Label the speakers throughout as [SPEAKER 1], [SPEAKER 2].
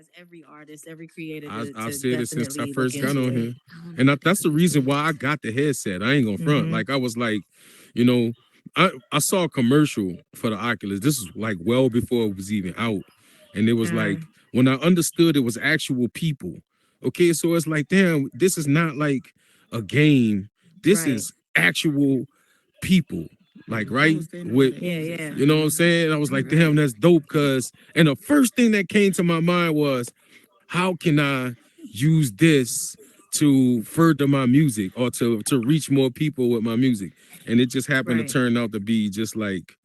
[SPEAKER 1] advise every artist, every creator
[SPEAKER 2] I've
[SPEAKER 1] to
[SPEAKER 2] said it since I
[SPEAKER 1] definitely
[SPEAKER 2] first
[SPEAKER 1] look
[SPEAKER 2] got
[SPEAKER 1] into
[SPEAKER 2] on
[SPEAKER 1] it.
[SPEAKER 2] here, and that's the reason why I got the headset. I ain't gonna front. Like I was like, you know, I saw a commercial for the Oculus. This is like well before it was even out, and it was like when I understood it was actual people. Okay, so it's like, damn, this is not like a game. This is actual people. Like, right? With you know what I'm saying? I was like, damn, that's dope. And the first thing that came to my mind was, how can I use this to further my music or to reach more people with my music? And it just happened to turn out to be just like,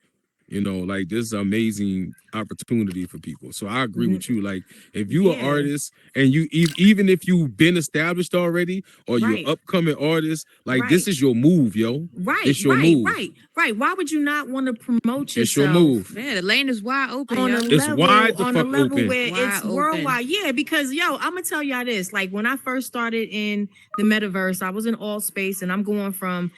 [SPEAKER 2] you know, like this is an amazing opportunity for people. So I agree with you. Like if you are artist and you even if you've been established already or you're upcoming artist, like this is your move, yo. It's your move.
[SPEAKER 1] Right. Why would you not want to promote yourself?
[SPEAKER 2] It's your move.
[SPEAKER 3] Yeah, the lane is wide open.
[SPEAKER 1] On a
[SPEAKER 3] yo.
[SPEAKER 2] It's
[SPEAKER 1] level,
[SPEAKER 2] wide the
[SPEAKER 1] on
[SPEAKER 2] fuck
[SPEAKER 1] a level
[SPEAKER 2] open.
[SPEAKER 1] where
[SPEAKER 3] Wide
[SPEAKER 1] it's
[SPEAKER 3] open.
[SPEAKER 1] worldwide. Yeah, because I'm gonna tell y'all this. Like when I first started in the metaverse, I was in all space and I'm going from,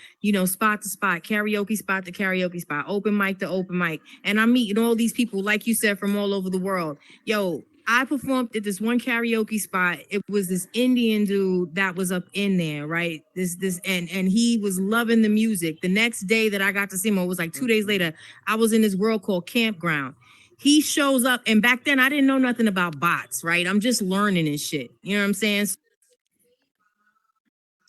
[SPEAKER 1] spot to spot, karaoke spot to karaoke spot, open mic to open mic. And I'm meeting all these people, like you said, from all over the world. Yo, I performed at this one karaoke spot. It was this Indian dude that was up in there, right? And he was loving the music. The next day that I got to see him, it was like 2 days later, I was in this world called Campground. He shows up, and back then I didn't know nothing about bots, right? I'm just learning and shit. You know what I'm saying?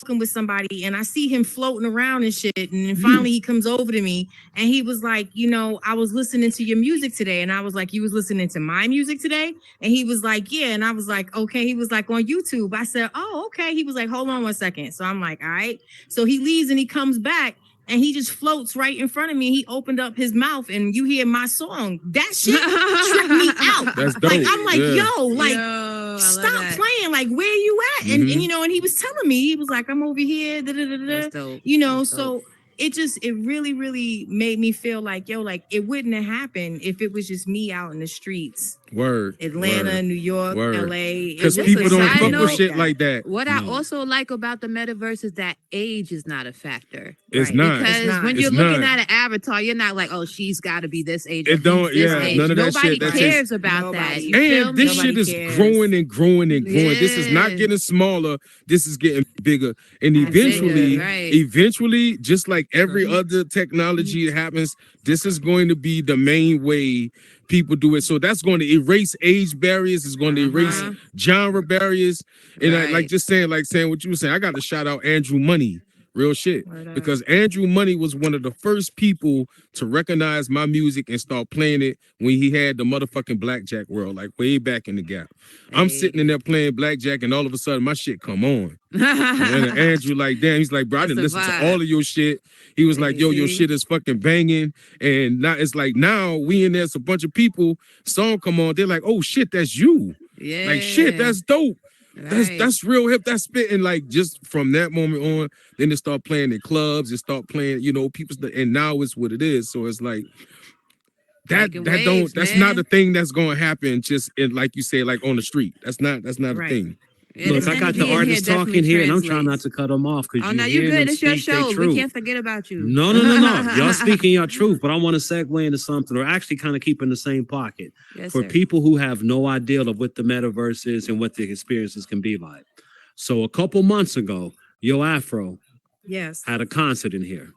[SPEAKER 1] With somebody and I see him floating around and shit, and then finally he comes over to me and he was like, I was listening to your music today. And I was like, you was listening to my music today? And he was like, yeah. And I was like, okay. He was like, on YouTube. I said, oh, okay. He was like, hold on 1 second. So I'm like, all right. So he leaves and he comes back and he just floats right in front of me. He opened up his mouth and you hear my song. That shit tripped me out.
[SPEAKER 2] That's dope.
[SPEAKER 1] Like I'm like,
[SPEAKER 3] Yo,
[SPEAKER 1] stop playing. Like, where you at? And and he was telling me, he was like, I'm over here.
[SPEAKER 3] That's dope.
[SPEAKER 1] That's dope. It really, really made me feel like, it wouldn't have happened if it was just me out in the streets.
[SPEAKER 2] Word.
[SPEAKER 1] Atlanta, New York, LA.
[SPEAKER 2] Because people don't fuck with shit like that.
[SPEAKER 3] What I also like about the metaverse is that age is not a factor.
[SPEAKER 2] It's not.
[SPEAKER 3] Because when you're looking at an avatar, you're not like, oh, she's got to be this age.
[SPEAKER 2] It don't, age. None of that
[SPEAKER 3] Nobody
[SPEAKER 2] shit.
[SPEAKER 3] cares about that.
[SPEAKER 2] And this shit is growing and growing and growing. This is not getting smaller. This is getting bigger. And eventually, just like every other technology that happens, this is going to be the main way people do it. So that's going to erase age barriers. It's going to erase genre barriers. And I like saying what you were saying. I got to shout out Andrew Money. Real shit. Because Andrew Money was one of the first people to recognize my music and start playing it when he had the motherfucking Blackjack World, like way back in the gap. I'm sitting in there playing Blackjack and all of a sudden my shit come on. And Andrew like, damn, he's like, bro, I didn't listen to all of your shit. He was like, yo, your shit is fucking banging. And now it's like, now we in there's a bunch of people, song come on, they're like, oh shit, that's you.
[SPEAKER 3] Yeah.
[SPEAKER 2] Like shit, that's dope. That's real hip. That's spitting. Like just from that moment on, then it start playing in clubs. It start playing, people. And now it's what it is. So it's like that's not a thing that's going to happen. Just in, like you say, like on the street. That's not a thing.
[SPEAKER 4] Look, I got the artist talking here, and I'm trying not to cut them off because
[SPEAKER 3] you're good. It's your show. We can't forget about you.
[SPEAKER 4] No. Y'all speaking your truth, but I want to segue into something, or actually kind of keep in the same pocket for people who have no idea of what the metaverse is and what the experiences can be like. So a couple months ago, YoAphro had a concert in here,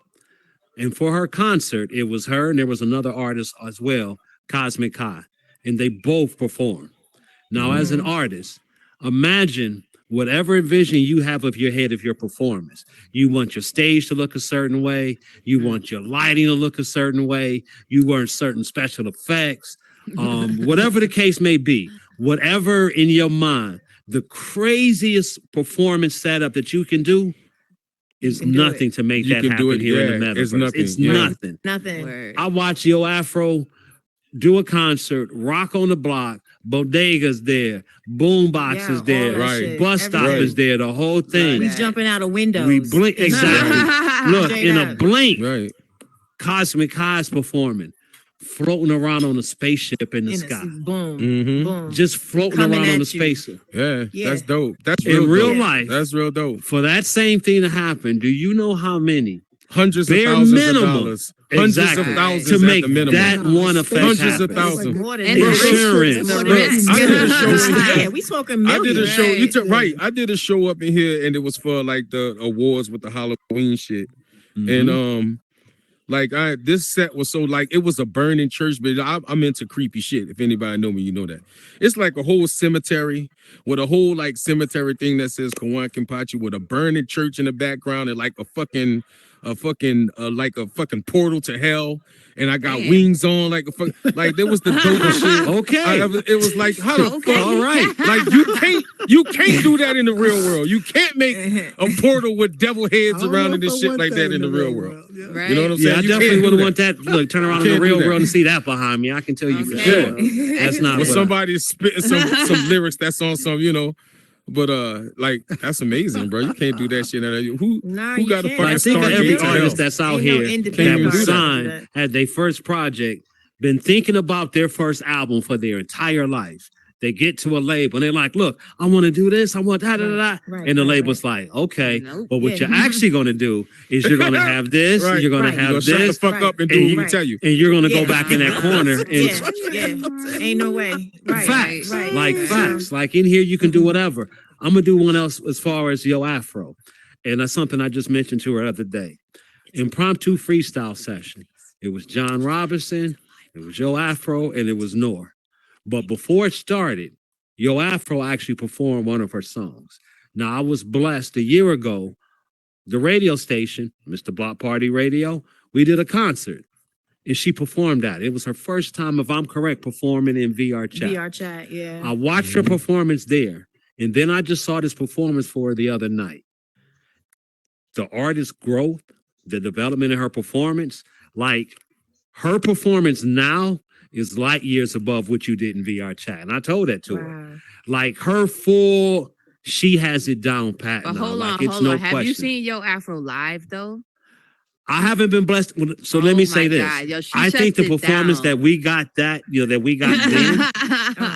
[SPEAKER 4] and for her concert, it was her and there was another artist as well, Cosmic Kai, and they both performed. Now, as an artist, imagine whatever vision you have of your head of your performance. You want your stage to look a certain way. You want your lighting to look a certain way. You want certain special effects. Whatever the case may be, whatever in your mind, the craziest performance setup that you can do is nothing to make that happen here in the metaverse. It's nothing.
[SPEAKER 1] Nothing.
[SPEAKER 4] I watched YoAphro do a concert, rock on the block, bodegas there, boombox is there, bus stop is there, the whole thing.
[SPEAKER 1] We jumping out of windows.
[SPEAKER 4] We blink, exactly. Look, in a blink, Cosmic Kai's performing, floating around on a spaceship in the sky.
[SPEAKER 1] Boom, boom.
[SPEAKER 4] Just floating around on the spaceship.
[SPEAKER 2] Yeah, that's dope. That's
[SPEAKER 4] in real life.
[SPEAKER 2] That's real dope.
[SPEAKER 4] For that same thing to happen, do you know how many
[SPEAKER 2] hundreds of
[SPEAKER 4] Bare
[SPEAKER 2] thousands
[SPEAKER 4] minimum.
[SPEAKER 2] of dollars, hundreds
[SPEAKER 4] Exactly.
[SPEAKER 2] of thousands
[SPEAKER 4] To
[SPEAKER 2] at
[SPEAKER 4] make
[SPEAKER 2] the minimum.
[SPEAKER 4] that one effect
[SPEAKER 2] hundreds of
[SPEAKER 4] happen.
[SPEAKER 2] thousands.
[SPEAKER 1] More than
[SPEAKER 3] And
[SPEAKER 1] that.
[SPEAKER 4] insurance.
[SPEAKER 1] More
[SPEAKER 3] The
[SPEAKER 1] than that.
[SPEAKER 3] risk.
[SPEAKER 2] I did a show.
[SPEAKER 1] Yeah, we talking
[SPEAKER 2] I
[SPEAKER 1] millions.
[SPEAKER 2] did a show. You took
[SPEAKER 3] Right.
[SPEAKER 2] right. I did a show up in here, and it was for like the awards with the Halloween shit.
[SPEAKER 4] Mhm.
[SPEAKER 2] And like this set was so like it was a burning church, but I'm into creepy shit. If anybody know me, you know that. It's like a whole cemetery with a whole like cemetery thing that says Koan Kenpachi with a burning church in the background and like a fucking portal to hell. And I got
[SPEAKER 3] Man.
[SPEAKER 2] wings on like like there was the dopest shit.
[SPEAKER 4] Okay.
[SPEAKER 2] It was like how the
[SPEAKER 3] Okay.
[SPEAKER 2] fuck?
[SPEAKER 4] All right.
[SPEAKER 2] Like you can't do that in the real world. You can't make a portal with devil heads around and this shit like that in the real world.
[SPEAKER 3] Right.
[SPEAKER 2] You know what I'm
[SPEAKER 4] Yeah,
[SPEAKER 2] saying?
[SPEAKER 4] I
[SPEAKER 2] You
[SPEAKER 4] definitely
[SPEAKER 2] can't do
[SPEAKER 4] wouldn't
[SPEAKER 2] that.
[SPEAKER 4] want that. Look, turn around in
[SPEAKER 2] Can't
[SPEAKER 4] the
[SPEAKER 2] do
[SPEAKER 4] real
[SPEAKER 2] that.
[SPEAKER 4] world and see that behind me. I can tell you for
[SPEAKER 3] Okay.
[SPEAKER 4] sure. That's not
[SPEAKER 2] When
[SPEAKER 4] what
[SPEAKER 2] somebody's spitting some lyrics that's on some, but like that's amazing, bro. You can't do that shit. Who
[SPEAKER 1] Nah,
[SPEAKER 2] who
[SPEAKER 1] you
[SPEAKER 2] got a
[SPEAKER 1] can't.
[SPEAKER 4] But I
[SPEAKER 2] fucking
[SPEAKER 4] think of every
[SPEAKER 2] Stargate to hell?
[SPEAKER 4] artist that's out
[SPEAKER 1] Ain't no
[SPEAKER 4] here that
[SPEAKER 1] independent
[SPEAKER 4] was
[SPEAKER 2] artist
[SPEAKER 4] signed
[SPEAKER 1] that.
[SPEAKER 4] had their first project, been thinking about their first album for their entire life. They get to a label and they're like, look, I want to do this. I want da da da da.
[SPEAKER 1] Right,
[SPEAKER 4] And the
[SPEAKER 1] right,
[SPEAKER 4] label's like, okay,
[SPEAKER 3] Nope.
[SPEAKER 4] but what
[SPEAKER 1] Yeah.
[SPEAKER 4] you're actually going to do is you're going to have this,
[SPEAKER 2] Right,
[SPEAKER 4] you're going
[SPEAKER 1] right.
[SPEAKER 4] to
[SPEAKER 2] You
[SPEAKER 4] have
[SPEAKER 2] gonna shut the
[SPEAKER 4] this,
[SPEAKER 2] fuck up and do
[SPEAKER 4] and
[SPEAKER 2] what
[SPEAKER 4] you-
[SPEAKER 2] we tell you.
[SPEAKER 4] and you're going to go
[SPEAKER 1] Yeah.
[SPEAKER 4] back in that corner and
[SPEAKER 1] Yeah. Ain't no way. Right.
[SPEAKER 4] facts,
[SPEAKER 1] Right.
[SPEAKER 4] like facts. Like in here, you can do whatever. I'm gonna do one else as far as YoAphro, and that's something I just mentioned to her the other day. Impromptu freestyle session. It was John Robinson, it was YoAphro, and it was Noor. But before it started, YoAphro actually performed one of her songs. Now I was blessed a year ago. The radio station, Mr. Block Party Radio, we did a concert. And she performed that. It was her first time, if I'm correct, performing in VR chat.
[SPEAKER 1] VR chat. Yeah.
[SPEAKER 4] I watched her performance there, and then I just saw this performance for her the other night. The artist growth, the development in her performance, like her performance now is light years above what you did in VR chat. And I told that to her.
[SPEAKER 1] Wow.
[SPEAKER 4] Like her full, she has it down pat.
[SPEAKER 3] But
[SPEAKER 4] now.
[SPEAKER 3] hold
[SPEAKER 4] Like,
[SPEAKER 3] on,
[SPEAKER 4] it's
[SPEAKER 3] hold
[SPEAKER 4] no
[SPEAKER 3] on. Have
[SPEAKER 4] question.
[SPEAKER 3] you seen YoAphro live though?
[SPEAKER 4] I haven't been blessed. So let
[SPEAKER 3] Oh
[SPEAKER 4] me say
[SPEAKER 3] my
[SPEAKER 4] this.
[SPEAKER 3] God. Yo, she
[SPEAKER 4] I think the
[SPEAKER 3] shuts it
[SPEAKER 4] performance
[SPEAKER 3] down.
[SPEAKER 4] that we got then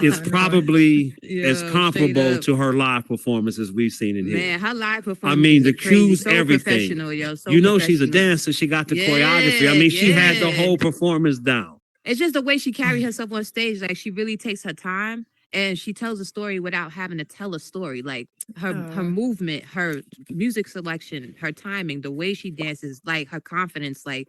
[SPEAKER 4] is probably as
[SPEAKER 3] Yo,
[SPEAKER 4] comparable
[SPEAKER 3] straight up.
[SPEAKER 4] to her live performances we've seen in here.
[SPEAKER 3] Man, her live performance.
[SPEAKER 4] mean, the
[SPEAKER 3] is crazy.
[SPEAKER 4] cues,
[SPEAKER 3] So
[SPEAKER 4] everything.
[SPEAKER 3] professional, yo. So
[SPEAKER 4] You know she's a
[SPEAKER 3] professional.
[SPEAKER 4] dancer. She got the
[SPEAKER 3] Yeah,
[SPEAKER 4] choreography. I mean, she had the
[SPEAKER 3] yeah.
[SPEAKER 4] whole performance down.
[SPEAKER 3] It's just the way she carries herself on stage. Like she really takes her time and she tells a story without having to tell a story. Like her movement, her music selection, her timing, the way she dances, like her confidence, like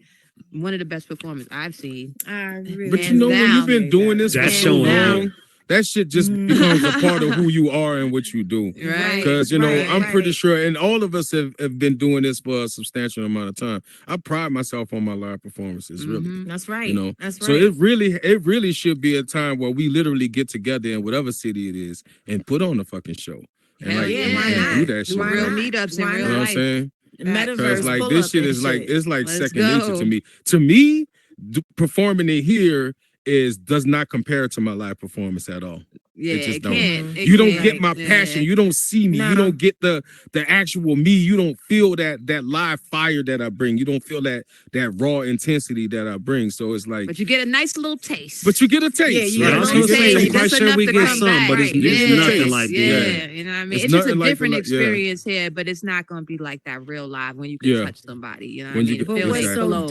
[SPEAKER 3] one of the best performers I've seen.
[SPEAKER 1] I really
[SPEAKER 2] But you know, when
[SPEAKER 3] down.
[SPEAKER 2] you've been doing this for
[SPEAKER 4] That's
[SPEAKER 2] so
[SPEAKER 4] showing
[SPEAKER 2] long,
[SPEAKER 4] out.
[SPEAKER 2] that shit just becomes a part of who you are and what you do.
[SPEAKER 3] Right.
[SPEAKER 2] Because, I'm
[SPEAKER 1] Right.
[SPEAKER 2] pretty sure, and all of us have been doing this for a substantial amount of time. I pride myself on my live performances, really.
[SPEAKER 3] Mhm.
[SPEAKER 1] That's right. That's right.
[SPEAKER 2] So it really should be a time where we literally get together in whatever city it is and put on a fucking show. And
[SPEAKER 3] Hell
[SPEAKER 2] like,
[SPEAKER 3] yeah,
[SPEAKER 2] and
[SPEAKER 3] why not?
[SPEAKER 2] do that
[SPEAKER 3] Do
[SPEAKER 2] shit.
[SPEAKER 3] real
[SPEAKER 1] not?
[SPEAKER 3] meetups in
[SPEAKER 1] Why
[SPEAKER 3] real
[SPEAKER 2] You know what I'm
[SPEAKER 3] life.
[SPEAKER 2] saying?
[SPEAKER 1] Metaverse.
[SPEAKER 2] Because like
[SPEAKER 1] pull
[SPEAKER 2] this
[SPEAKER 1] up
[SPEAKER 2] shit
[SPEAKER 1] and
[SPEAKER 2] is like
[SPEAKER 1] shit.
[SPEAKER 2] it's like
[SPEAKER 3] Let's
[SPEAKER 2] second nature
[SPEAKER 3] go.
[SPEAKER 2] to me. To me, performing it here does not compare to my live performance at all.
[SPEAKER 3] Yeah,
[SPEAKER 2] just
[SPEAKER 3] it
[SPEAKER 2] don't.
[SPEAKER 3] can't. It
[SPEAKER 2] You don't
[SPEAKER 3] can't.
[SPEAKER 2] get my
[SPEAKER 3] Yeah.
[SPEAKER 2] passion. You don't see me.
[SPEAKER 1] Nah.
[SPEAKER 2] You don't get the actual me. You don't feel that live fire that I bring. You don't feel that raw intensity that I bring. So it's like,
[SPEAKER 3] But you get a nice little taste.
[SPEAKER 2] but you get a taste.
[SPEAKER 1] Yeah, you
[SPEAKER 4] Yeah,
[SPEAKER 1] get
[SPEAKER 4] I
[SPEAKER 1] a
[SPEAKER 4] was
[SPEAKER 1] little
[SPEAKER 4] gonna say,
[SPEAKER 1] taste.
[SPEAKER 4] I'm quite
[SPEAKER 3] Just
[SPEAKER 4] sure
[SPEAKER 3] enough
[SPEAKER 4] we
[SPEAKER 3] to
[SPEAKER 4] get
[SPEAKER 3] come
[SPEAKER 4] some,
[SPEAKER 3] back.
[SPEAKER 4] but it's
[SPEAKER 3] Yeah.
[SPEAKER 4] nothing like
[SPEAKER 3] Yeah,
[SPEAKER 4] that.
[SPEAKER 3] you know what I mean?
[SPEAKER 2] It's
[SPEAKER 3] It's just a
[SPEAKER 2] nothing like
[SPEAKER 3] different
[SPEAKER 2] the
[SPEAKER 3] experience here, but it's not going to be like that real live when you can
[SPEAKER 2] Yeah.
[SPEAKER 3] touch somebody. You know what
[SPEAKER 2] When
[SPEAKER 3] I
[SPEAKER 2] you
[SPEAKER 3] mean?
[SPEAKER 2] can-
[SPEAKER 3] It
[SPEAKER 1] But
[SPEAKER 3] feels
[SPEAKER 1] what's
[SPEAKER 3] like
[SPEAKER 1] so
[SPEAKER 3] flow.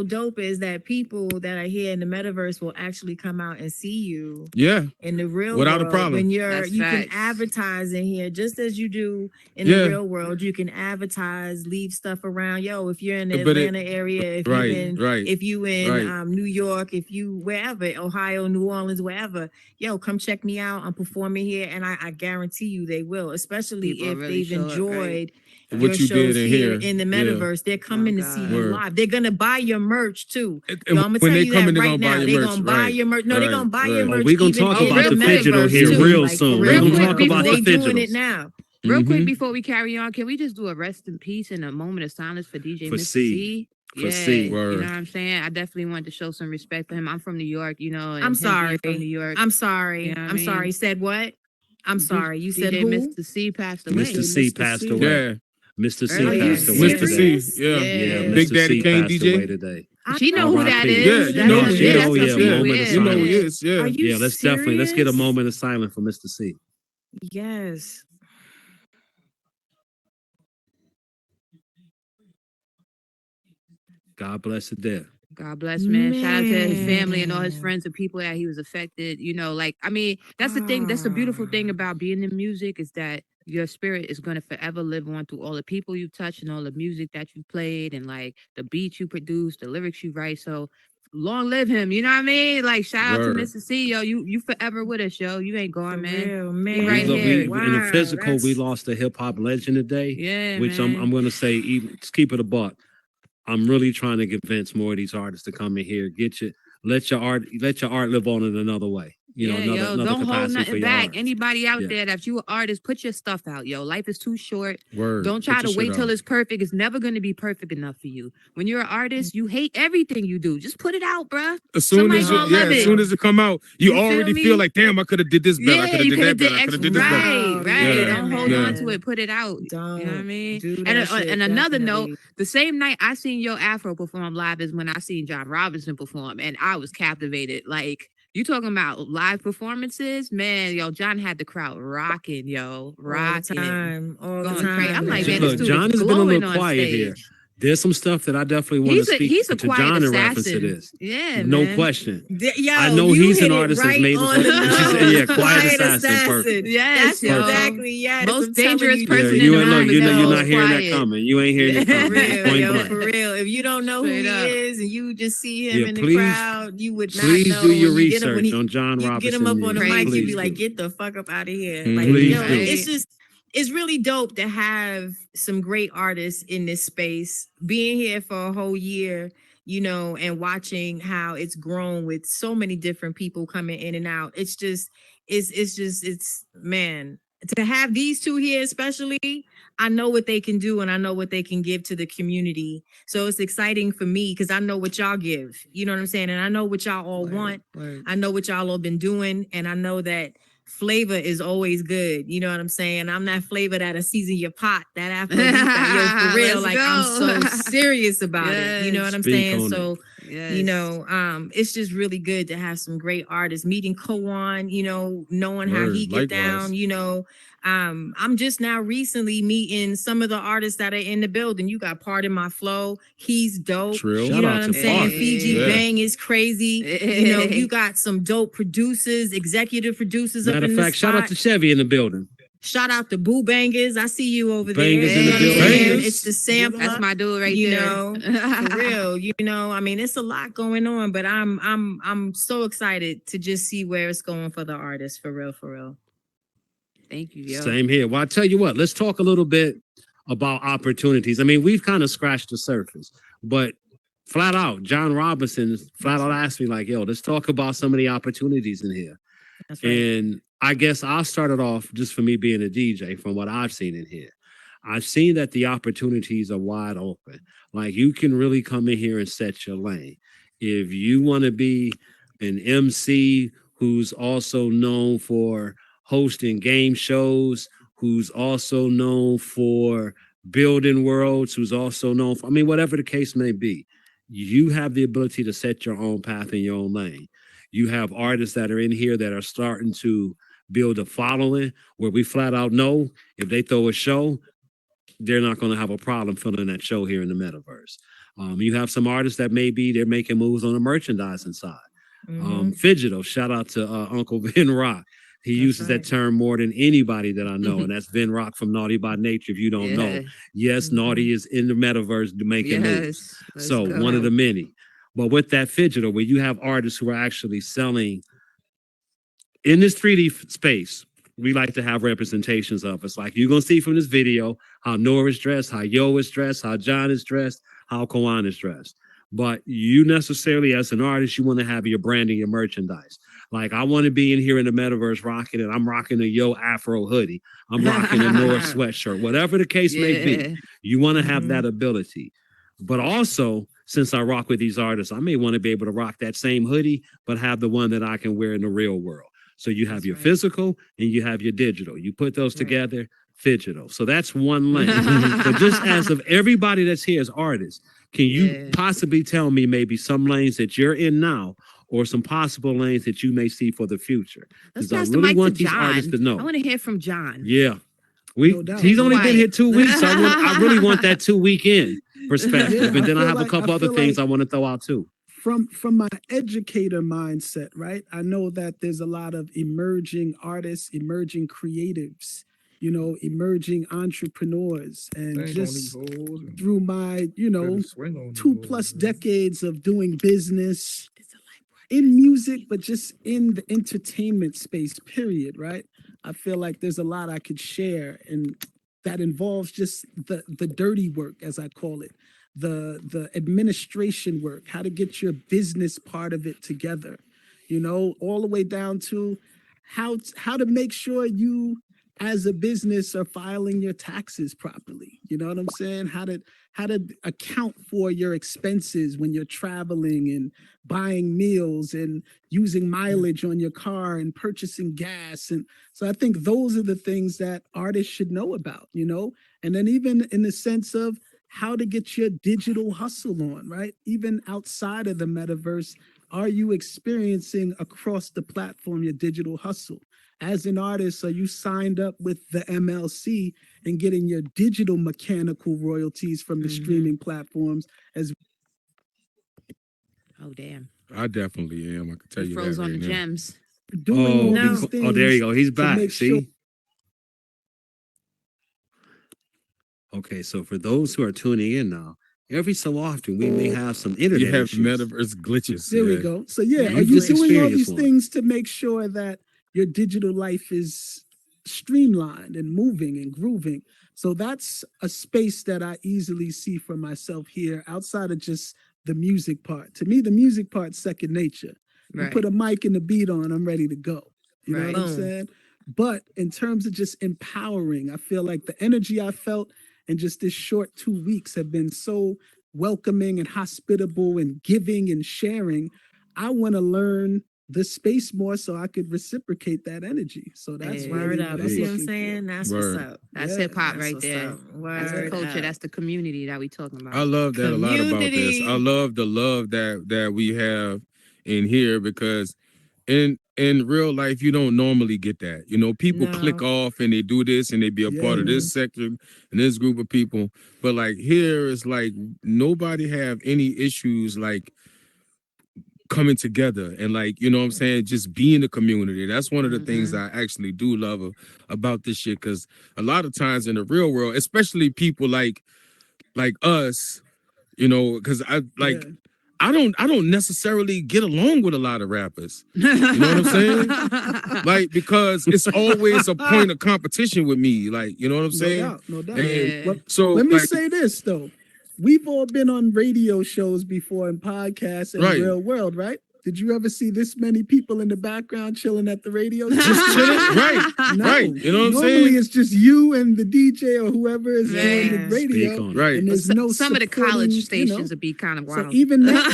[SPEAKER 1] dope is that people that are here in the metaverse will actually come out and see you
[SPEAKER 2] Yeah.
[SPEAKER 1] in the real
[SPEAKER 2] Without a
[SPEAKER 1] world.
[SPEAKER 2] problem.
[SPEAKER 1] When
[SPEAKER 3] That's
[SPEAKER 1] you can
[SPEAKER 3] facts.
[SPEAKER 1] advertise in here just as you do in
[SPEAKER 2] Yeah.
[SPEAKER 1] the real world. You can advertise, leave stuff around. Yo, if you're in the
[SPEAKER 2] But it-
[SPEAKER 1] Atlanta area, if
[SPEAKER 2] Right.
[SPEAKER 1] you in
[SPEAKER 2] Right.
[SPEAKER 1] if you in
[SPEAKER 2] Right.
[SPEAKER 1] New York, if you wherever, Ohio, New Orleans, wherever, yo, come check me out. I'm performing here, and I guarantee you they will, especially
[SPEAKER 3] People
[SPEAKER 1] if
[SPEAKER 3] really
[SPEAKER 1] they've
[SPEAKER 3] show up, right?
[SPEAKER 1] enjoyed
[SPEAKER 2] What
[SPEAKER 1] your
[SPEAKER 2] you
[SPEAKER 1] shows
[SPEAKER 2] did in
[SPEAKER 1] here
[SPEAKER 2] here.
[SPEAKER 1] in the
[SPEAKER 2] Yeah.
[SPEAKER 1] metaverse. They're coming to see
[SPEAKER 3] God.
[SPEAKER 1] you
[SPEAKER 2] Word.
[SPEAKER 1] live. They're gonna buy your merch too.
[SPEAKER 2] And
[SPEAKER 1] Yo, I'm gonna
[SPEAKER 2] when
[SPEAKER 1] tell
[SPEAKER 2] they
[SPEAKER 1] you
[SPEAKER 2] come
[SPEAKER 1] that
[SPEAKER 2] in, they're
[SPEAKER 1] right
[SPEAKER 2] gonna buy
[SPEAKER 1] now.
[SPEAKER 2] your
[SPEAKER 1] They're
[SPEAKER 2] merch.
[SPEAKER 1] gonna buy
[SPEAKER 2] Right.
[SPEAKER 1] your merch. No, they're
[SPEAKER 2] Right.
[SPEAKER 1] gonna buy your
[SPEAKER 2] Right.
[SPEAKER 1] merch.
[SPEAKER 4] Oh, we're gonna
[SPEAKER 1] even
[SPEAKER 4] talk
[SPEAKER 1] in
[SPEAKER 4] about
[SPEAKER 3] the
[SPEAKER 4] digital
[SPEAKER 1] metaverse,
[SPEAKER 4] here
[SPEAKER 1] too.
[SPEAKER 4] real
[SPEAKER 1] Like,
[SPEAKER 4] soon.
[SPEAKER 1] for
[SPEAKER 4] We're
[SPEAKER 3] Real
[SPEAKER 4] gonna
[SPEAKER 3] quick,
[SPEAKER 4] talk about the
[SPEAKER 3] before-
[SPEAKER 1] they doing it
[SPEAKER 4] digitals.
[SPEAKER 1] now.
[SPEAKER 3] Real quick
[SPEAKER 2] Mhm.
[SPEAKER 3] before we carry on, can we just do a rest in peace and a moment of silence for DJ
[SPEAKER 4] For
[SPEAKER 3] Mr.
[SPEAKER 4] C.
[SPEAKER 3] C?
[SPEAKER 4] For
[SPEAKER 3] Yeah,
[SPEAKER 4] C.
[SPEAKER 3] you know
[SPEAKER 2] Word.
[SPEAKER 3] what I'm saying? I definitely wanted to show some respect for him. I'm from New York, you know. And
[SPEAKER 1] I'm
[SPEAKER 3] him being
[SPEAKER 1] sorry.
[SPEAKER 3] from New York.
[SPEAKER 1] I'm sorry.
[SPEAKER 3] You know what I
[SPEAKER 1] I'm
[SPEAKER 3] mean?
[SPEAKER 1] sorry. Said what? I'm sorry. You said
[SPEAKER 3] DJ
[SPEAKER 1] who?
[SPEAKER 3] Mr. C passed away.
[SPEAKER 4] Mr. C
[SPEAKER 1] Mr.
[SPEAKER 4] passed
[SPEAKER 1] C.
[SPEAKER 4] away.
[SPEAKER 2] Yeah.
[SPEAKER 4] Mr. C
[SPEAKER 3] Earlier.
[SPEAKER 4] passed away
[SPEAKER 2] Mr.
[SPEAKER 4] today.
[SPEAKER 2] C. Yeah.
[SPEAKER 3] Yeah.
[SPEAKER 2] Big
[SPEAKER 4] Mr.
[SPEAKER 2] Daddy
[SPEAKER 4] C
[SPEAKER 2] Kane
[SPEAKER 4] passed
[SPEAKER 2] DJ.
[SPEAKER 4] away today.
[SPEAKER 3] She know who that
[SPEAKER 4] R.I.P.
[SPEAKER 3] is.
[SPEAKER 2] Yeah, you know,
[SPEAKER 3] That's-
[SPEAKER 2] she
[SPEAKER 3] that's
[SPEAKER 2] know,
[SPEAKER 3] the
[SPEAKER 4] yeah,
[SPEAKER 3] people,
[SPEAKER 4] moment of
[SPEAKER 2] You know who he
[SPEAKER 4] silence.
[SPEAKER 2] is. Yeah.
[SPEAKER 1] Are you
[SPEAKER 4] Yeah, let's
[SPEAKER 1] serious?
[SPEAKER 4] get a moment of silence for Mr. C.
[SPEAKER 1] Yes.
[SPEAKER 4] God bless the dead.
[SPEAKER 3] God bless, man. Shout out to his family and all his friends and people that he was affected. You know, like, I mean, that's the thing. That's the beautiful thing about being in music is that your spirit is going to forever live on through all the people you touch and all the music that you played and like the beats you produce, the lyrics you write. So long live him. You know what I mean? Like, shout out to Mr. C, yo. You forever with us, yo. You ain't going, man.
[SPEAKER 1] Real, man.
[SPEAKER 3] Right here.
[SPEAKER 4] Wow, in the physical, we lost a hip hop legend today.
[SPEAKER 3] Yeah,
[SPEAKER 4] which
[SPEAKER 3] man.
[SPEAKER 4] I'm going to say, even just keep it a buck. I'm really trying to convince more of these artists to come in here. Let your art live on in another way. You know, another
[SPEAKER 3] don't hold nothing back.
[SPEAKER 4] Art.
[SPEAKER 3] Anybody out there, if you an artist, put your stuff out, yo. Life is too short.
[SPEAKER 2] Word.
[SPEAKER 3] Don't try to wait till it's perfect. It's never going to be perfect enough for you. When you're an artist, you hate everything you do. Just put it out, bruh.
[SPEAKER 2] As soon as it come out, you already feel like, damn, I could have did this better. I could have did that better. I could have did this better.
[SPEAKER 3] Right.
[SPEAKER 2] Yeah.
[SPEAKER 3] Don't hold on to it. Put it out.
[SPEAKER 1] Don't.
[SPEAKER 3] You know what I mean?
[SPEAKER 1] And
[SPEAKER 3] another note, the same night I seen Yo Afro perform live is when I seen John Robinson perform, and I was captivated. Like, you talking about live performances, man? Yo, John had the crowd rocking, yo, rocking,
[SPEAKER 1] all the time.
[SPEAKER 3] Crazy. I'm like, man,
[SPEAKER 4] look,
[SPEAKER 3] this dude
[SPEAKER 4] John
[SPEAKER 3] is
[SPEAKER 4] has been a little
[SPEAKER 3] on
[SPEAKER 4] quiet
[SPEAKER 3] stage.
[SPEAKER 4] here. There's some stuff that I definitely want to speak
[SPEAKER 3] He's a
[SPEAKER 4] to
[SPEAKER 3] quiet
[SPEAKER 4] John in
[SPEAKER 3] assassin.
[SPEAKER 4] reference to this.
[SPEAKER 3] Yeah,
[SPEAKER 4] no
[SPEAKER 3] man.
[SPEAKER 4] question.
[SPEAKER 1] Yo,
[SPEAKER 4] I know he's an artist that's made
[SPEAKER 1] quiet
[SPEAKER 4] assassin. Perfect.
[SPEAKER 3] Yes,
[SPEAKER 1] that's exactly
[SPEAKER 3] most
[SPEAKER 1] I'm
[SPEAKER 3] dangerous
[SPEAKER 1] you.
[SPEAKER 3] person
[SPEAKER 4] you
[SPEAKER 3] in the room.
[SPEAKER 4] you're not hearing that coming. You ain't hearing it coming.
[SPEAKER 1] For real. If you don't know who he is and you just see him in the
[SPEAKER 4] please,
[SPEAKER 1] crowd, you would not know.
[SPEAKER 4] Please do your research on John Robinson.
[SPEAKER 1] You get him up on the mic, you'd be like, get the fuck up out of here. Like, it's really dope to have some great artists in this space. Being here for a whole year, you know, and watching how it's grown with so many different people coming in and out. It's man, to have these two here, especially, I know what they can do and I know what they can give to the community. So it's exciting for me because I know what y'all give. You know what I'm saying? And I know what y'all all want. I know what y'all all been doing. And I know that flavor is always good. You know what I'm saying? I'm that flavor that'll season your pot. That after for real. Like, I'm so serious about it. You know what I'm saying? So, you know, it's just really good to have some great artists. Meeting Koan, you know, knowing how he get down, you know. I'm just now recently meeting some of the artists that are in the building. You got PardonMyFlow. He's dope.
[SPEAKER 2] Trill.
[SPEAKER 1] You know what I'm saying? Fiji Bang is crazy. You know, you got some dope producers, executive producers up in the spot. Matter of fact,
[SPEAKER 4] shout out to Chevy in the building.
[SPEAKER 1] Shout out to Boo Bangers. I see you over
[SPEAKER 4] Bangers
[SPEAKER 1] there.
[SPEAKER 4] In the building.
[SPEAKER 1] It's the sampler.
[SPEAKER 3] That's my dude right
[SPEAKER 1] you
[SPEAKER 3] there.
[SPEAKER 1] Know, for real. You know, I mean, it's a lot going on, but I'm so excited to just see where it's going for the artists. For real, for real.
[SPEAKER 3] Thank you. Yo.
[SPEAKER 4] Same here. Well, I tell you what, let's talk a little bit about opportunities. I mean, we've kind of scratched the surface, but flat out, John Robinson flat out asked me like, yo, let's talk about some of the opportunities in here. That's right. And I guess I'll start it off just for me being a DJ from what I've seen in here. I've seen that the opportunities are wide open. Like, you can really come in here and set your lane. If you want to be an MC who's also known for hosting game shows, who's also known for building worlds, who's also known for, I mean, whatever the case may be, you have the ability to set your own path in your own lane. You have artists that are in here that are starting to build a following where we flat out know if they throw a show, they're not going to have a problem filling that show here in the metaverse. You have some artists that maybe they're making moves on the merchandising side. Fidgetal, shout out to Uncle Vin Rock. He uses that term more than anybody that I know, and that's Vin Rock from Naughty by Nature. If you don't know, yes, Naughty is in the metaverse making moves. So one of the many. But with that Fidgetal, where you have artists who are actually selling in this 3D space, we like to have representations of. It's like you're gonna see from this video how Noah is dressed, how Yo is dressed, how John is dressed, how Koan is dressed. But you necessarily, as an artist, you want to have your branding, your merchandise. Like, I want to be in here in the metaverse rocking it. I'm rocking a Yo Afro hoodie. I'm rocking a Noah sweatshirt. Whatever the case may be, you want to have that ability. But also, since I rock with these artists, I may want to be able to rock that same hoodie, but have the one that I can wear in the real world. So you have your physical and you have your digital. You put those together, Fidgetal. So that's one lane. But just as of everybody that's here as artists, can you possibly tell me maybe some lanes that you're in now or some possible lanes that you may see for the future?
[SPEAKER 3] Let's
[SPEAKER 4] I
[SPEAKER 3] pass
[SPEAKER 4] really
[SPEAKER 3] the mic
[SPEAKER 4] want
[SPEAKER 3] to
[SPEAKER 4] these
[SPEAKER 3] John.
[SPEAKER 4] artists to know.
[SPEAKER 3] I want to hear from John.
[SPEAKER 4] Yeah. He's only been here 2 weeks. So I really want that 2 week in. perspective. And then I have a
[SPEAKER 5] like,
[SPEAKER 4] couple other things I want to throw out too.
[SPEAKER 5] From my educator mindset, right? I know that there's a lot of emerging artists, emerging creatives, emerging entrepreneurs, and just through my, 2+ decades of doing business in music, but just in the entertainment space, period, right? I feel like there's a lot I could share, and that involves just the dirty work, as I call it, the administration work, how to get your business part of it together, all the way down to how to make sure you as a business are filing your taxes properly. You know what I'm saying? How to account for your expenses when you're traveling and buying meals and using mileage on your car and purchasing gas. And so I think those are the things that artists should know about, and then even in the sense of how to get your digital hustle on, right? Even outside of the metaverse, are you experiencing across the platform your digital hustle? As an artist, are you signed up with the MLC and getting your digital mechanical royalties from the streaming platforms?
[SPEAKER 3] Oh, damn.
[SPEAKER 2] I definitely am. I can tell you
[SPEAKER 3] Froze
[SPEAKER 2] that
[SPEAKER 3] on
[SPEAKER 2] right
[SPEAKER 3] the
[SPEAKER 2] now.
[SPEAKER 3] gems.
[SPEAKER 5] Doing all these things.
[SPEAKER 4] Oh, there you go. He's back. See?
[SPEAKER 5] Sure.
[SPEAKER 4] Okay, so for those who are tuning in now, every so often we may have some internet
[SPEAKER 2] You have
[SPEAKER 4] issues.
[SPEAKER 2] Metaverse glitches.
[SPEAKER 5] There we go. So yeah,
[SPEAKER 3] Yeah,
[SPEAKER 5] are you doing all these
[SPEAKER 4] one.
[SPEAKER 5] things to make sure that your digital life is streamlined and moving and grooving? So that's a space that I easily see for myself here outside of just the music part. To me, the music part's second nature. You put a mic and the beat on, I'm ready to go. You know what I'm saying? But in terms of just empowering, I feel like the energy I felt in just this short 2 weeks have been so welcoming and hospitable and giving and sharing. I want to learn the space more so I could reciprocate that energy. So that's
[SPEAKER 1] word up. You see what I'm saying? That's what's up.
[SPEAKER 3] That's hip hop right
[SPEAKER 1] what's
[SPEAKER 3] there.
[SPEAKER 1] up.
[SPEAKER 3] That's the culture. That's the community that we talking about.
[SPEAKER 2] I love that a lot about this. I love the love that we have in here, because in real life you don't normally get that. People click off and they do this and they be a part of this sector and this group of people. But like here it's like nobody have any issues like coming together and like, you know what I'm saying, just being a community. That's one of the things I actually do love about this shit, because a lot of times in the real world, especially people like us, because I don't necessarily get along with a lot of rappers. You know what I'm saying? Like, because it's always a point of competition with me. Like, you know what I'm saying?
[SPEAKER 5] No doubt.
[SPEAKER 2] And so
[SPEAKER 5] let me say this though. We've all been on radio shows before and podcasts in the real world, right? Did you ever see this many people in the background chilling at the radio show?
[SPEAKER 2] Just chilling? Right.
[SPEAKER 5] No.
[SPEAKER 2] Right. You know what I'm saying?
[SPEAKER 5] Normally it's just you and the DJ or whoever is doing the radio.
[SPEAKER 2] Right.
[SPEAKER 5] And there's no
[SPEAKER 3] some of the college stations would be kind of wild.
[SPEAKER 5] So even that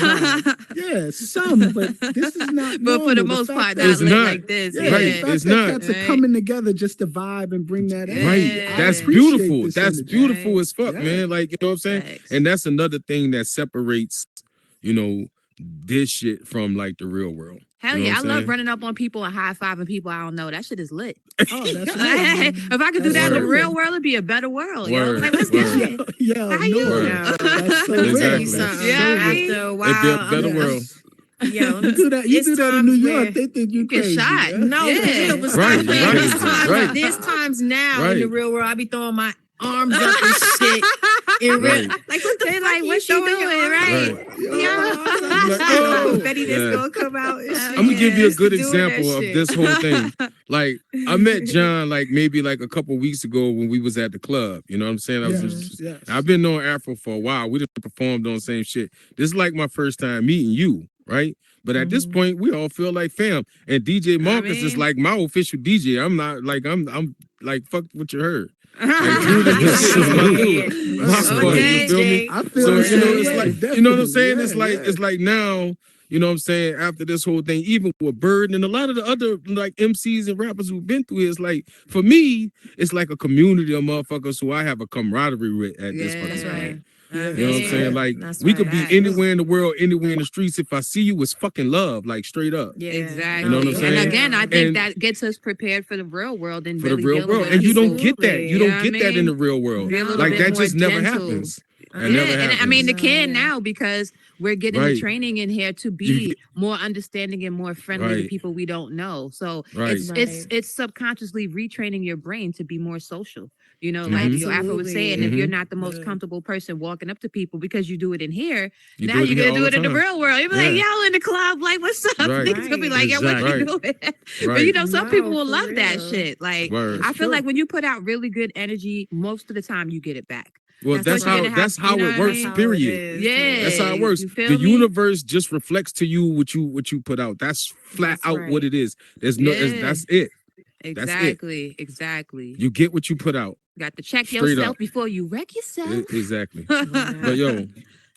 [SPEAKER 5] vibe, some, but this is not
[SPEAKER 3] But for the most part, not lit like this.
[SPEAKER 5] Yeah, it's not. Cats are coming together just to vibe and bring that in.
[SPEAKER 2] Right. That's beautiful. That's beautiful as fuck, man. Like, you know what I'm saying? And that's another thing that separates, this shit from like the real world.
[SPEAKER 3] Hell yeah, I love running up on people and high-fiving people I don't know. That shit is lit.
[SPEAKER 5] Oh, that's right.
[SPEAKER 3] If I could do that in the real world, it'd be a better world.
[SPEAKER 2] Word.
[SPEAKER 3] Like, what's that shit?
[SPEAKER 5] Yo,
[SPEAKER 3] How you?
[SPEAKER 5] That's so
[SPEAKER 2] Exactly.
[SPEAKER 3] Yeah,
[SPEAKER 2] It'd be a better world.
[SPEAKER 1] Yo,
[SPEAKER 5] you do that in New York, they think you
[SPEAKER 3] get
[SPEAKER 5] crazy.
[SPEAKER 3] shot.
[SPEAKER 5] Yeah?
[SPEAKER 1] No,
[SPEAKER 3] Yeah.
[SPEAKER 2] Right.
[SPEAKER 1] There's times now
[SPEAKER 2] Right.
[SPEAKER 1] in the real world I be throwing my arms up and shit. In real, like what the
[SPEAKER 3] They
[SPEAKER 1] fuck
[SPEAKER 3] like, what you doing, right?
[SPEAKER 1] Yo, Betty that's gonna come out.
[SPEAKER 2] I'm gonna give you a good example of this whole thing. Like, I met John like maybe like a couple weeks ago when we was at the club. You know what I'm saying? I've been knowing Afro for a while. We just performed on the same shit. This is like my first time meeting you, right? But at this point, we all feel like fam. And DJ Marcus is like my official DJ. I'm not like I'm like fuck what you heard. Like,
[SPEAKER 5] I feel
[SPEAKER 2] so
[SPEAKER 5] it's
[SPEAKER 2] like you know what I'm saying? It's like now, you know what I'm saying, after this whole thing, even with Bird and a lot of the other like MCs and rappers who've been through it, it's like for me, it's like a community of motherfuckers who I have a camaraderie with at this fucking time. You know what I'm saying? Like we could be anywhere in the world, anywhere in the streets. If I see you, it's fucking love, like straight up.
[SPEAKER 3] Yeah, exactly.
[SPEAKER 2] You know what I'm saying?
[SPEAKER 3] And again, I think that gets us prepared for the real world and
[SPEAKER 2] for the real world. And you don't get that. You don't get that in the real world. Like that just never happens.
[SPEAKER 3] And I mean, they can now because we're getting the training in here to be more understanding and more friendly to people we don't know. So it's subconsciously retraining your brain to be more social. You know, like YoAphro was saying, if you're not the most comfortable person walking up to people because you do it in here, now you're gonna do it in the real world. You'll be like, y'all in the club, like, what's up? Niggas gonna be like, yeah, what you doing? But you know, some people will love that shit. Like, I feel like when you put out really good energy, most of the time you get it back.
[SPEAKER 2] Well, that's how it works. Period.
[SPEAKER 3] Yeah,
[SPEAKER 2] that's how it works. The universe just reflects to you what you put out. That's flat out what it is. There's no. That's it.
[SPEAKER 3] Exactly.
[SPEAKER 2] You get what you put out.
[SPEAKER 3] Got to check yourself before you wreck yourself.
[SPEAKER 2] Exactly. But yo,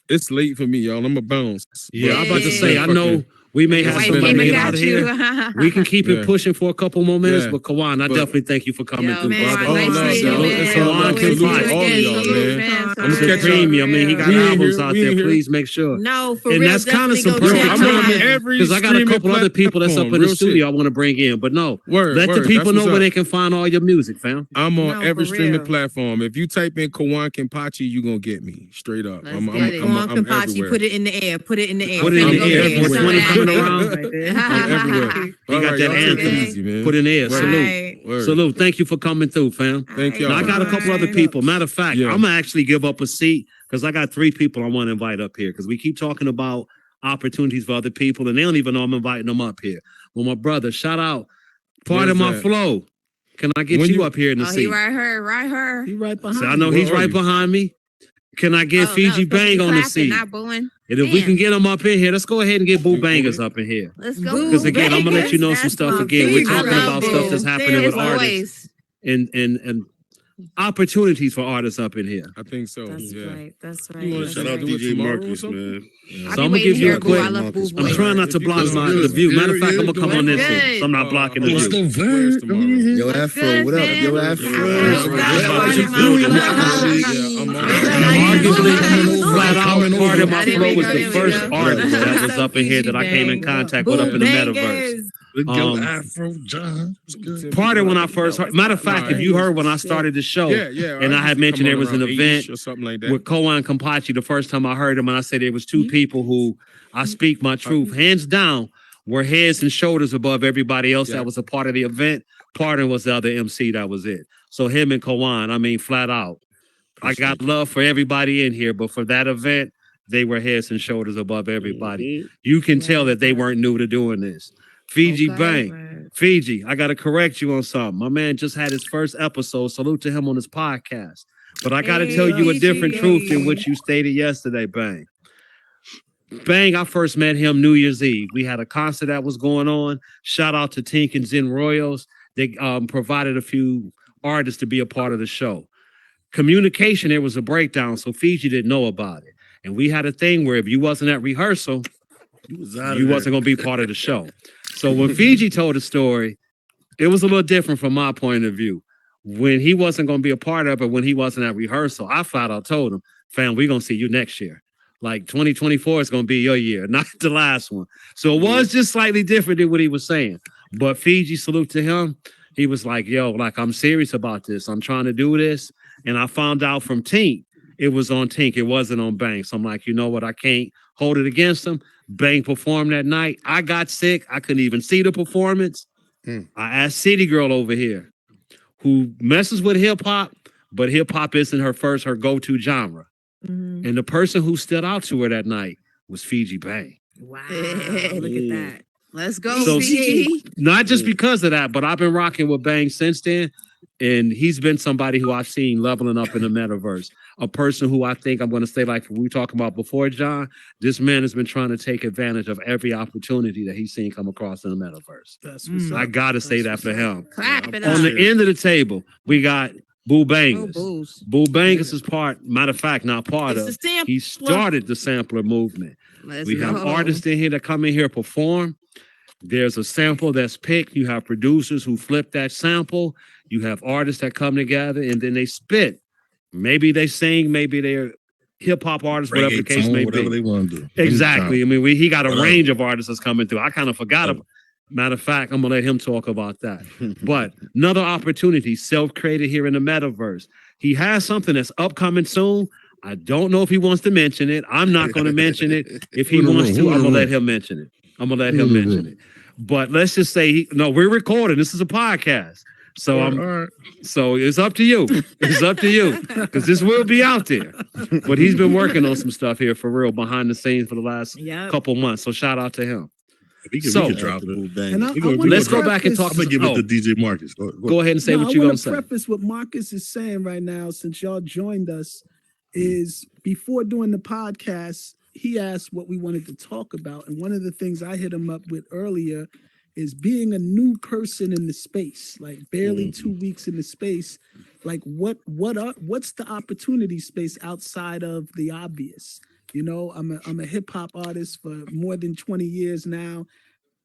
[SPEAKER 2] it's late for me, y'all. I'm a bounce.
[SPEAKER 4] Yeah, I'm about to say. I know we may have somebody out here. We can keep it pushing for a couple more minutes, but Koan, I definitely thank you for coming through, brother. Koan Kenpachi. I'm supreme. I mean, he got albums out there. Please make sure.
[SPEAKER 1] No, for real.
[SPEAKER 4] And that's kind of some perfect timing because I got a couple other people that's up in the studio I want to bring in. But no, let the people know where they can find all your music, fam.
[SPEAKER 2] I'm on every streaming platform. If you type in Koan Kenpachi, you're gonna get me straight up. I'm
[SPEAKER 1] Kenpachi, put it in the air. Put it in the air.
[SPEAKER 4] Put it in the air. Around. Everywhere. You got that anthem. Easy, put in the air. Salute. Salute. Thank you for coming through, fam.
[SPEAKER 2] Thank you.
[SPEAKER 4] I got a couple other people. Matter of fact, I'm gonna actually give up a seat because I got 3 people I want to invite up here because we keep talking about opportunities for other people and they don't even know I'm inviting them up here. Well, my brother, shout out. PardonMyFlow. Can I get you up here in the seat?
[SPEAKER 3] He right here.
[SPEAKER 5] He right behind.
[SPEAKER 4] I know he's right behind me. Can I get Fiji Bang on the seat? And if we can get them up in here, let's go ahead and get Boo Bangers up in here.
[SPEAKER 3] Let's go.
[SPEAKER 4] Because again, I'm gonna let you know some stuff again. We're talking about stuff that's happening with artists and opportunities for artists up in here.
[SPEAKER 2] I think so.
[SPEAKER 1] That's right. That's right.
[SPEAKER 6] You want to shout out DJ Marcus, man.
[SPEAKER 4] So I'm gonna give you a quick. I'm trying not to block the view. Matter of fact, I'm gonna come on this one. So I'm not blocking the view.
[SPEAKER 6] Yo Afro, what up? Yo Afro.
[SPEAKER 4] Arguably, flat out, PardonMyFlow was the first artist that was up in here that I came in contact with up in the Metaverse.
[SPEAKER 6] Afro John.
[SPEAKER 4] Pardon when I first heard. Matter of fact, if you heard when I started the show, and I had mentioned there was an event
[SPEAKER 2] or something like
[SPEAKER 4] with Koan Kenpachi the first time I heard him, and I said there was 2 people who I speak my truth, hands down, were heads and shoulders above everybody else that was a part of the event. Pardon was the other MC that was it. So him and Koan, I mean, flat out. I got love for everybody in here, but for that event, they were heads and shoulders above everybody. You can tell that they weren't new to doing this. Fiji Bang. Fiji, I got to correct you on something. My man just had his first episode. Salute to him on his podcast. But I got to tell you a different truth than what you stated yesterday, Bang. Bang, I first met him New Year's Eve. We had a concert that was going on. Shout out to Tink and Zen Royals. They provided a few artists to be a part of the show. Communication, there was a breakdown, so Fiji didn't know about it. And we had a thing where if you wasn't at rehearsal, you wasn't going to be part of the show. So when Fiji told the story, it was a little different from my point of view. When he wasn't going to be a part of it, when he wasn't at rehearsal, I flat out told him, fam, we're going to see you next year. Like 2024 is going to be your year, not the last one. So it was just slightly different than what he was saying. But Fiji, salute to him. He was like, yo, like, I'm serious about this. I'm trying to do this. And I found out from Tink, it was on Tink. It wasn't on Bang. So I'm like, you know what? I can't hold it against him. Bang performed that night. I got sick. I couldn't even see the performance. I asked City Girl over here, who messes with hip hop, but hip hop isn't her go-to genre. And the person who stood out to her that night was Fiji Bang.
[SPEAKER 1] Wow. Look at that.
[SPEAKER 3] Let's go, Fiji.
[SPEAKER 4] Not just because of that, but I've been rocking with Bang since then. And he's been somebody who I've seen leveling up in the metaverse. A person who I think I'm going to say, like we were talking about before, John, this man has been trying to take advantage of every opportunity that he's seen come across in the metaverse. That's I got to say that for him. On the end of the table, we got Boo Bangers. Boo Bangers is matter of fact, not part of. He started the sampler movement. We have artists in here that come in here perform. There's a sample that's picked. You have producers who flip that sample. You have artists that come together and then they spit. Maybe they sing, maybe they're hip hop artists, whatever the case may be.
[SPEAKER 6] Whatever they want to do.
[SPEAKER 4] Exactly. I mean, he got a range of artists that's coming through. I kind of forgot about. Matter of fact, I'm gonna let him talk about that. But another opportunity, self-created here in the metaverse. He has something that's upcoming soon. I don't know if he wants to mention it. I'm not going to mention it. If he wants to, I'm going to let him mention it. But let's just say, no, we're recording. This is a podcast. So so it's up to you. It's up to you because this will be out there. But he's been working on some stuff here for real behind the scenes for the last couple months. So shout out to him.
[SPEAKER 6] We can drop it.
[SPEAKER 4] Let's go back and talk.
[SPEAKER 6] I'm gonna give it to DJ Marcus.
[SPEAKER 4] Go ahead and say what you're gonna say.
[SPEAKER 5] I want to preface what Marcus is saying right now, since y'all joined us. Is before doing the podcast, he asked what we wanted to talk about, and one of the things I hit him up with earlier is being a new person in the space, like barely 2 weeks in the space. Like what's the opportunity space outside of the obvious? You know, I'm a hip hop artist for more than 20 years now.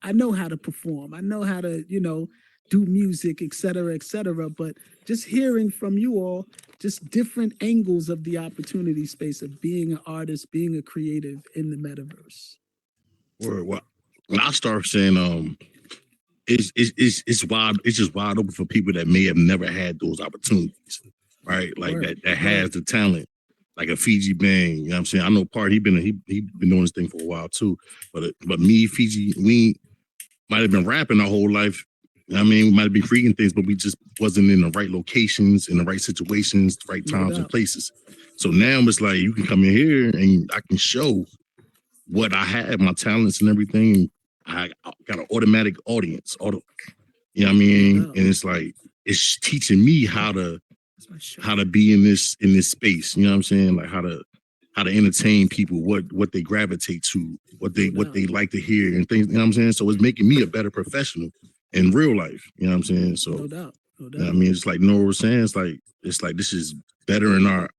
[SPEAKER 5] I know how to perform. I know how to, do music, et cetera, but just hearing from you all, just different angles of the opportunity space of being an artist, being a creative in the metaverse.
[SPEAKER 6] Well, when I start saying, it's wide, it's just wide open for people that may have never had those opportunities, right? Like that has the talent, like a Fiji Bang. You know what I'm saying? I know he been doing this thing for a while too, but me, Fiji, we might have been rapping our whole life. I mean, we might have been creating things, but we just wasn't in the right locations, in the right situations, the right times and places. So now it's like you can come in here and I can show what I have, my talents and everything. I got an automatic audience, you know what I mean? And it's like it's teaching me how to be in this space. You know what I'm saying? Like how to entertain people, what they gravitate to, what they like to hear and things. You know what I'm saying? So it's making me a better professional in real life. You know what I'm saying? So
[SPEAKER 5] no doubt.
[SPEAKER 6] You know what I mean, it's like Nora was saying, it's like this is better in our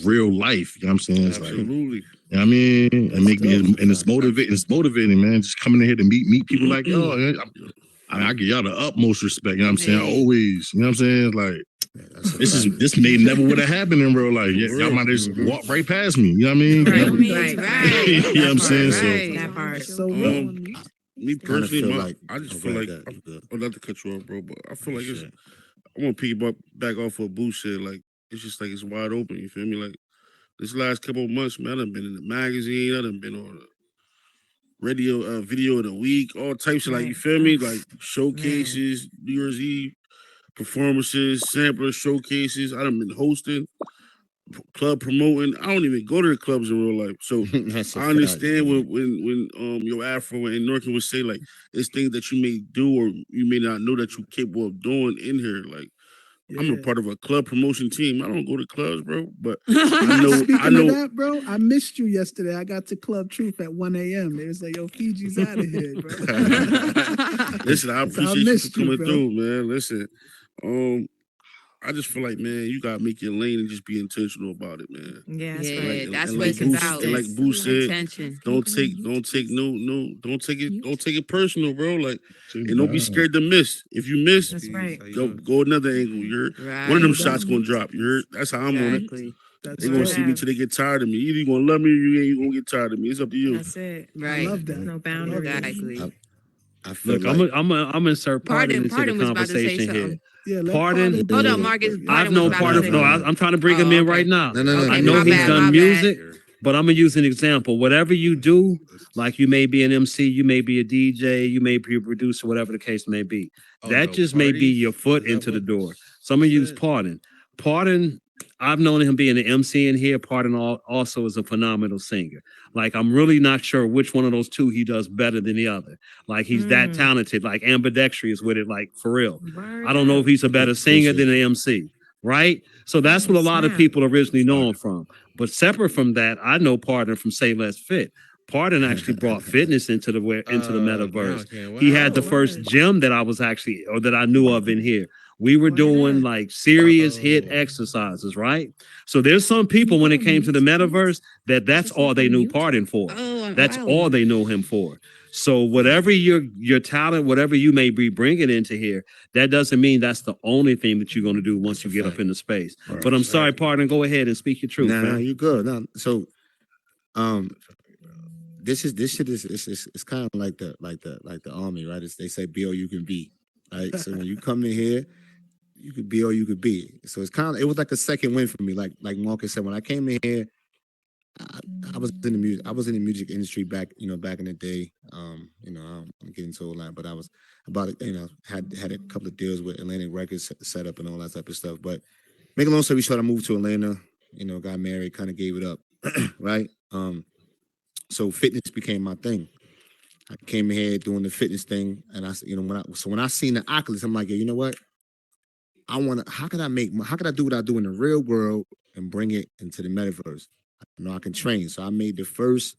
[SPEAKER 6] real life. You know what I'm saying? It's
[SPEAKER 2] Absolutely.
[SPEAKER 6] Like, you know what I mean? And make me, and it's motivating, man. Just coming in here to meet people like y'all. I give y'all the utmost respect. You know what I'm saying? Always. You know what I'm saying? Like this may never would have happened in real life. Y'all might just walk right past me. You know what I mean?
[SPEAKER 3] Right.
[SPEAKER 6] You know what I'm saying?
[SPEAKER 3] That part.
[SPEAKER 5] So
[SPEAKER 2] me personally,
[SPEAKER 6] like
[SPEAKER 2] I just feel like I'm not to cut you off, bro, but I feel like I want to piggyback back off what Boo said. Like it's just like it's wide open. You feel me? Like this last couple of months, man, I done been in the magazine. I done been on the radio, video of the week, all types of like, you feel me? Like showcases, New Year's Eve performances, sampler showcases. I done been hosting, club promoting. I don't even go to the clubs in real life. So I understand when YoAphro and Norkin would say like it's things that you may do or you may not know that you're capable of doing in here. Like I'm a part of a club promotion team. I don't go to clubs, bro. But I know.
[SPEAKER 5] Speaking of that, bro, I missed you yesterday. I got to Club Truth at 1 a.m. They was like, "Yo, Fiji's out of here, bro."
[SPEAKER 2] Listen, I appreciate you for coming through, man. Listen, I just feel like, man, you gotta make your lane and just be intentional about it, man.
[SPEAKER 1] Yeah,
[SPEAKER 3] that's what it's about.
[SPEAKER 2] And like Boo said,
[SPEAKER 3] attention.
[SPEAKER 2] don't take it personal, bro. Like, and don't be scared to miss. If you miss,
[SPEAKER 1] that's right.
[SPEAKER 2] Go another angle. You're one of them shots gonna drop. That's how I'm on it. They're gonna see me till they get tired of me. Either you gonna love me or you gonna get tired of me. It's up to you.
[SPEAKER 1] That's it.
[SPEAKER 3] Right.
[SPEAKER 5] I love that.
[SPEAKER 1] No boundaries.
[SPEAKER 3] Exactly.
[SPEAKER 6] I feel
[SPEAKER 4] Look, I'm gonna insert Pardon into the conversation here.
[SPEAKER 5] Yeah,
[SPEAKER 4] Pardon.
[SPEAKER 3] Hold on, Marcus.
[SPEAKER 4] I've known Pardon. No, I'm trying to bring him in right now.
[SPEAKER 6] No.
[SPEAKER 4] I know he's done music, but I'm gonna use an example. Whatever you do, like you may be an MC, you may be a DJ, you may be a producer, whatever the case may be. That just may be your foot into the door. So I'm gonna use Pardon. Pardon. I've known him being an MC in here. Pardon also is a phenomenal singer. Like, I'm really not sure which one of those two he does better than the other. Like, he's that talented, like ambidextrous with it, like for real. I don't know if he's a better singer than an MC, right? So that's what a lot of people originally know him from. But separate from that, I know Pardon from Say Less Fit. Pardon actually brought fitness into the metaverse. He had the first gym that I knew of in here. We were doing like serious hit exercises, right? So there's some people when it came to the metaverse that's all they knew Pardon for. That's all they know him for. So whatever your talent, whatever you may be bringing into here, that doesn't mean that's the only thing that you're going to do once you get up into space. Right. But I'm sorry, Pardon, go ahead and speak your truth.
[SPEAKER 7] Nah, you good. No, so this shit is kind of like the army, right? They say be all you can be, right? So when you come in here, you could be all you could be. So it's kind of, it was like a second win for me. Like Marcus said, when I came in here, I was in the music. I was in the music industry back in the day. You know, I'm getting to a lot, but I was had a couple of deals with Atlantic Records set up and all that type of stuff. But make a long story short, I moved to Atlanta. You know, got married, kind of gave it up, right? So fitness became my thing. I came in here doing the fitness thing, and when I seen the Oculus, I'm like, yeah, you know what? How can I do what I do in the real world and bring it into the metaverse? I know I can train. So I made the first,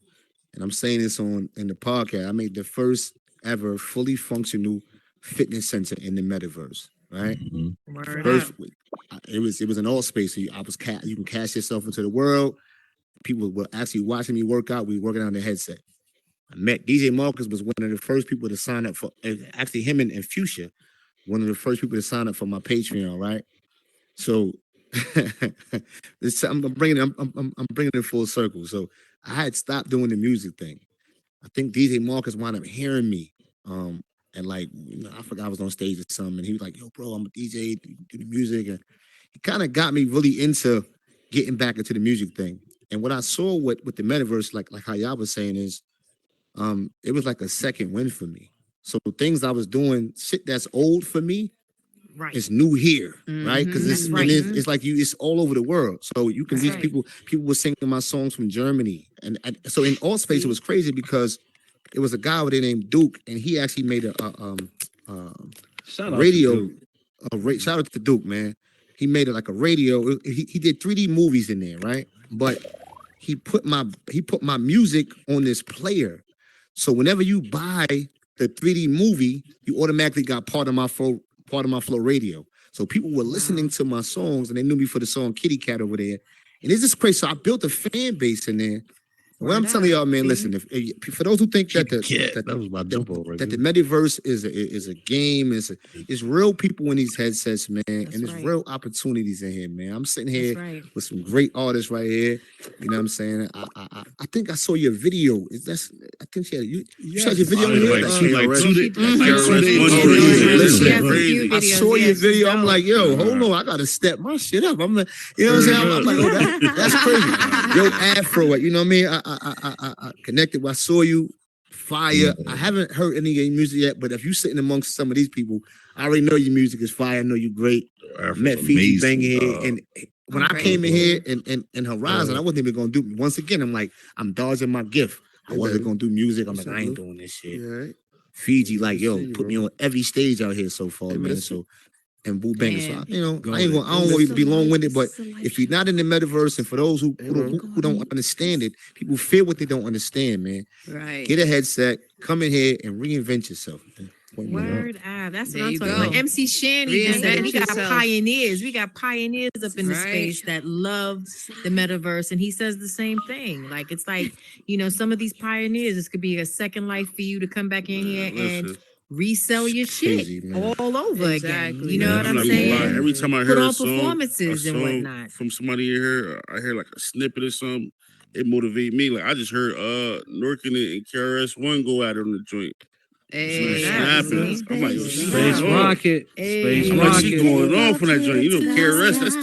[SPEAKER 7] and I'm saying this in the podcast, I made the first ever fully functional fitness center in the metaverse, right?
[SPEAKER 1] Mm-hmm.
[SPEAKER 7] First, it was an all space. So you can cast yourself into the world. People were actually watching me work out. We were working on the headset. I met DJ Marcus, was one of the first people to sign up for, actually him and Fuchsia, one of the first people to sign up for my Patreon, right? So I'm bringing it full circle. So I had stopped doing the music thing. I think DJ Marcus wound up hearing me, and like, you know, I forgot I was on stage or something, and he was like, "Yo, bro, I'm a DJ, do the music," and he kind of got me really into getting back into the music thing. And what I saw with the metaverse, like how y'all was saying, is it was like a second win for me. So things I was doing, shit that's old for me,
[SPEAKER 1] right,
[SPEAKER 7] it's new here, right? Because it's like it's all over the world. So you can reach people. People were singing my songs from Germany, and so in all space it was crazy because it was a guy over there named Duke, and he actually made a radio. Shout out to Duke, man. He made it like a radio. He did 3D movies in there, right? But he put my music on this player. So whenever you buy the 3D movie, you automatically got PardonMyFlow radio. So people were listening to my songs, and they knew me for the song Kitty Cat over there. And it's just crazy. So I built a fan base in there. What I'm telling y'all, man, listen, if for those who think that the metaverse is a game, it's real people in these headsets, man, and there's real opportunities in here, man. I'm sitting here with some great artists right here. You know what I'm saying? I think I saw your video. I think you shot your video here. I saw your video. I'm like, yo, hold on, I gotta step my shit up. I'm like, you know what I'm saying? I'm like, oh, that's crazy. YoAphro, you know what I mean? I connected. I saw you, fire. I haven't heard any of your music yet, but if you sitting amongst some of these people, I already know your music is fire. I know you great. Met Fiji banging here, and when I came in here in Horizon, I wasn't even gonna do. Once again, I'm like, I'm dodging my gift. I wasn't gonna do music. I'm like, I ain't doing this shit. Yeah. Fiji, like, yo, put me on every stage out here so far, man. So. And Boo Banger. So, I don't want to be long-winded, but if you're not in the metaverse, and for those who don't understand it, people fear what they don't understand, man.
[SPEAKER 3] Right.
[SPEAKER 7] Get a headset, come in here, and reinvent yourself.
[SPEAKER 1] Word, that's what I'm talking about. MC Shanny just said we got pioneers. We got pioneers up in the space that love the metaverse, and he says the same thing. Like, it's like, you know, some of these pioneers, this could be a second life for you to come back in here and resell your shit all over again. You know what I'm saying?
[SPEAKER 8] Every time I hear
[SPEAKER 1] a song, performances and whatnot
[SPEAKER 8] from somebody in here, I hear like a snippet or something. It motivates me. Like, I just heard Norkin and KRS-One go at it on the joint.
[SPEAKER 3] Hey,
[SPEAKER 8] I'm like,
[SPEAKER 4] Space Rocket. Space Rocket.
[SPEAKER 8] She's going off on that joint. You know, KRS, that's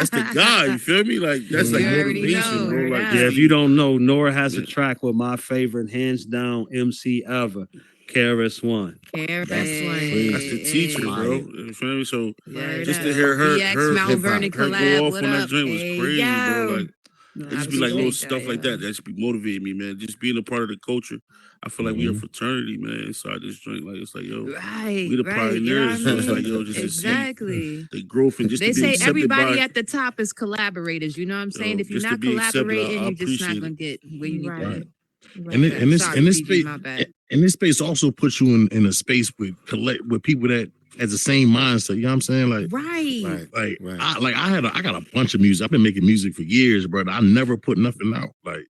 [SPEAKER 8] the guy. You feel me? Like, that's like motivation, bro. Like,
[SPEAKER 4] yeah, if you don't know, Nora has a track with my favorite, hands down, MC ever. KRS-One.
[SPEAKER 1] KRS-One.
[SPEAKER 8] That's the teacher, bro. You feel me? So just to hear her
[SPEAKER 3] Mount Vernon collab,
[SPEAKER 8] go off on that joint was crazy, bro. Like, it just be like little stuff like that. That just be motivating me, man. Just being a part of the culture. I feel like we are a fraternity, man, inside this joint. Like, it's like, yo, we the pioneers. So it's like, yo, just
[SPEAKER 3] exactly
[SPEAKER 8] the growth and just
[SPEAKER 3] they
[SPEAKER 8] to be
[SPEAKER 3] say everybody
[SPEAKER 8] by,
[SPEAKER 3] at the top is collaborators. You know what I'm saying? If you're not collaborating, you're just not gonna get where you need to be.
[SPEAKER 6] And this space also puts you in a space with people that has the same mindset. You know what I'm saying? Like, I got a bunch of music. I've been making music for years, brother. I never put nothing out. Like,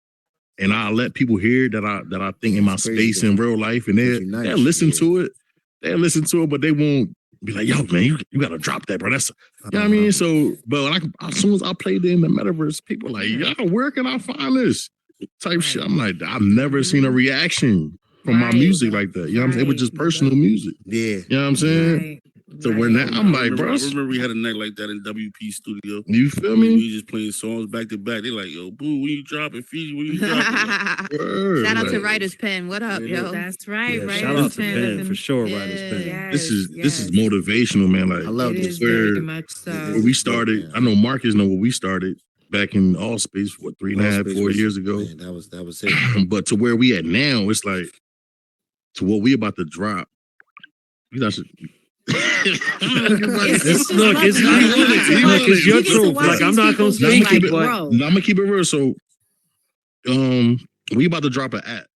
[SPEAKER 6] and I let people hear that I think in my space in real life, and they'll listen to it. They'll listen to it, but they won't be like, yo, man, you gotta drop that, bro. That's you know what I mean? So, but as soon as I played in the metaverse, people are like, yo, where can I find this type shit? I'm like, I've never seen a reaction from my music like that. You know what I'm saying? It was just personal music. Yeah. You know what I'm saying? So when that, I'm like, bro,
[SPEAKER 8] I remember we had a night like that in WP Studio.
[SPEAKER 6] You feel me?
[SPEAKER 8] We just playing songs back to back. They like, yo, boo, when you dropping? Fiji, when you dropping?
[SPEAKER 3] Shout out to Writer's Pen. What up, yo?
[SPEAKER 1] That's right.
[SPEAKER 4] Yeah,
[SPEAKER 1] Writer's
[SPEAKER 4] shout out to
[SPEAKER 1] Pen.
[SPEAKER 4] Pen for sure. Writer's Pen.
[SPEAKER 1] Yes,
[SPEAKER 6] this is motivational, man. Like
[SPEAKER 7] I love
[SPEAKER 1] It
[SPEAKER 7] this.
[SPEAKER 1] is very much so.
[SPEAKER 6] Where we started, I know Marcus know where we started back in All Space, what, 3.5, 4 years ago.
[SPEAKER 7] Man, that was it.
[SPEAKER 6] But to where we at now, it's like to what we about to drop. You guys should.
[SPEAKER 4] It's your truth. Like I'm not gonna speak, but
[SPEAKER 6] I'm gonna keep it real. So, we about to drop an app.